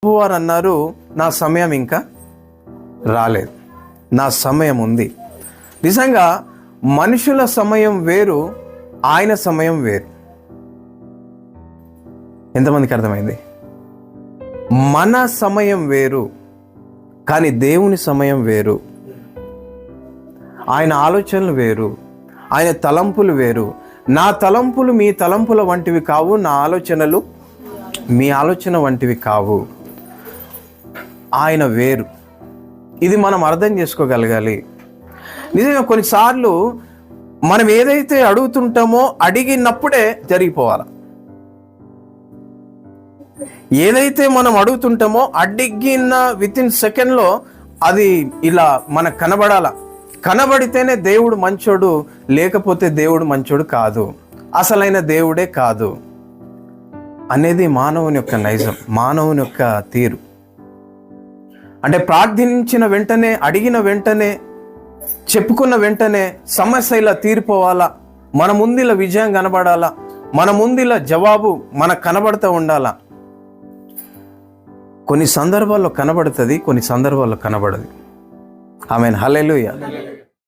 ప్రభువారు అన్నారు, నా సమయం ఇంకా రాలేదు, నా సమయం ఉంది. నిజంగా మనుషుల సమయం వేరు, ఆయన సమయం వేరు. ఎంతమందికి అర్థమైంది? మన సమయం వేరు, కానీ దేవుని సమయం వేరు. ఆయన ఆలోచనలు వేరు, ఆయన తలంపులు వేరు. నా తలంపులు మీ తలంపుల వంటివి కావు, నా ఆలోచనలు మీ ఆలోచన వంటివి కావు. ఆయన వేరు. ఇది మనం అర్థం చేసుకోగలగాలి. నిజంగా కొన్నిసార్లు మనం ఏదైతే అడుగుతుంటామో అడిగినప్పుడే జరిగిపోవాలి. ఏదైతే మనం అడుగుతుంటామో అడిగిన వితిన్ సెకండ్లో అది ఇలా మనకు కనబడాల. కనబడితేనే దేవుడు మంచోడు, లేకపోతే దేవుడు మంచోడు కాదు, అసలైన దేవుడే కాదు అనేది మానవుని యొక్క నైజం, మానవుని యొక్క తీరు. అంటే ప్రార్థించిన వెంటనే, అడిగిన వెంటనే, చెప్పుకున్న వెంటనే సమస్య ఇలా తీరిపోవాలా, మన ముందుల విజయం కనబడాలా, మన ముందుల జవాబు మనకు కనబడుతూ ఉండాలా. కొన్ని సందర్భాల్లో కనబడుతుంది, కొన్ని సందర్భాల్లో కనబడదు. ఆమేన్, హల్లెలూయా.